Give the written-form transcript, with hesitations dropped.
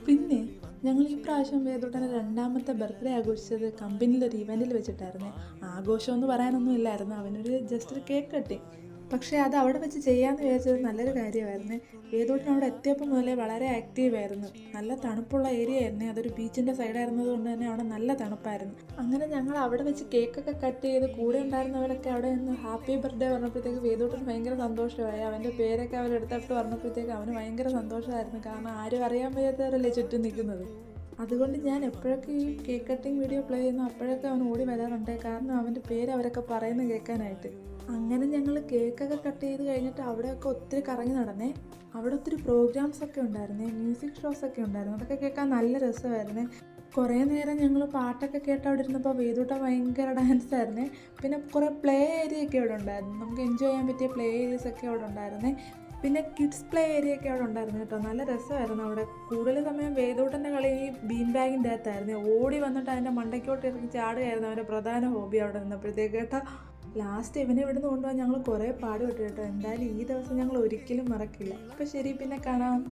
പിന്നെ ഞങ്ങൾ ഈ പ്രാവശ്യം വേദോട്ടൻ്റെ രണ്ടാമത്തെ ബർത്ത്ഡേ ആഘോഷിച്ചത് കമ്പനിയിലൊരു ഇവൻറ്റിൽ വെച്ചിട്ടായിരുന്നു. ആഘോഷമൊന്നും പറയാനൊന്നും ഇല്ലായിരുന്നു, അവനൊരു ജസ്റ്റ് ഒരു കേക്ക് കട്ടി. പക്ഷേ അത് അവിടെ വെച്ച് ചെയ്യാമെന്ന് വിചാരിച്ചത് നല്ലൊരു കാര്യമായിരുന്നു. വേദോട്ടൻ അവിടെ എത്തിയപ്പോൾ മുതലേ വളരെ ആക്റ്റീവായിരുന്നു. നല്ല തണുപ്പുള്ള ഏരിയ ആയിരുന്നു, അതൊരു ബീച്ചിൻ്റെ സൈഡായിരുന്നത് കൊണ്ട് തന്നെ അവിടെ നല്ല തണുപ്പായിരുന്നു. അങ്ങനെ ഞങ്ങൾ അവിടെ വെച്ച് കേക്കൊക്കെ കട്ട് ചെയ്ത് കൂടെ ഉണ്ടായിരുന്നവരൊക്കെ അവിടെ നിന്ന് ഹാപ്പി ബർത്ത്ഡേ പറഞ്ഞപ്പോഴത്തേക്ക് വേദോട്ടന് ഭയങ്കര സന്തോഷമായി. അവൻ്റെ പേരൊക്കെ അവരെടുത്തിട്ട് പറഞ്ഞപ്പോഴത്തേക്ക് അവന് ഭയങ്കര സന്തോഷമായിരുന്നു. കാരണം ആരും അറിയാൻ വയ്യാത്തവരല്ലേ ചുറ്റും നിൽക്കുന്നത്. അതുകൊണ്ട് ഞാൻ എപ്പോഴൊക്കെ ഈ കേക്ക് കട്ടിങ് വീഡിയോ പ്ലേ ചെയ്യുന്നു അപ്പോഴൊക്കെ അവൻ ഓടി വരാറുണ്ട്, കാരണം അവൻ്റെ പേര് അവരൊക്കെ പറയുന്നത് കേൾക്കാനായിട്ട്. അങ്ങനെ ഞങ്ങൾ കേക്കൊക്കെ കട്ട് ചെയ്ത് കഴിഞ്ഞിട്ട് അവിടെയൊക്കെ ഒത്തിരി കറങ്ങി നടന്നേ. അവിടെ ഒത്തിരി പ്രോഗ്രാംസൊക്കെ ഉണ്ടായിരുന്നേ, മ്യൂസിക് ഷോസൊക്കെ ഉണ്ടായിരുന്നു. അതൊക്കെ കേൾക്കാൻ നല്ല രസമായിരുന്നേ. കുറേ നേരം ഞങ്ങൾ പാട്ടൊക്കെ കേട്ട് അവിടെ ഇരുന്നപ്പോൾ വേദൂട്ട ഭയങ്കര ഡാൻസായിരുന്നേ. പിന്നെ കുറേ പ്ലേ ഏരിയ ഒക്കെ അവിടെ ഉണ്ടായിരുന്നു, നമുക്ക് എൻജോയ് ചെയ്യാൻ പറ്റിയ പ്ലേ ഏരിയസൊക്കെ അവിടെ ഉണ്ടായിരുന്നേ. പിന്നെ കിഡ്സ് പ്ലേ ഏരിയ ഒക്കെ അവിടെ ഉണ്ടായിരുന്നു കേട്ടോ, നല്ല രസമായിരുന്നു അവിടെ. കൂടുതൽ സമയം വേദൂട്ടൻ്റെ കളി ഈ ബീൻ ബാഗിൻ്റെ അകത്തായിരുന്നു. ഓടി വന്നിട്ട് അതിൻ്റെ മണ്ടയ്ക്കോട്ട് ഇറങ്ങി ചാടുകയായിരുന്നു അവൻ്റെ പ്രധാന ഹോബി അവിടെ നിന്നപ്പോഴത്തേക്ക് കേട്ടോ. ലാസ്റ്റ് ഇവനെ ഇവിടുന്ന് കൊണ്ടുപോകാൻ ഞങ്ങൾ കുറേ പാടുപെട്ടു കേട്ടോ. എന്തായാലും ഈ ദിവസം ഞങ്ങൾ ഒരിക്കലും മറക്കില്ല. അപ്പോൾ ശരി, പിന്നെ കാണാം.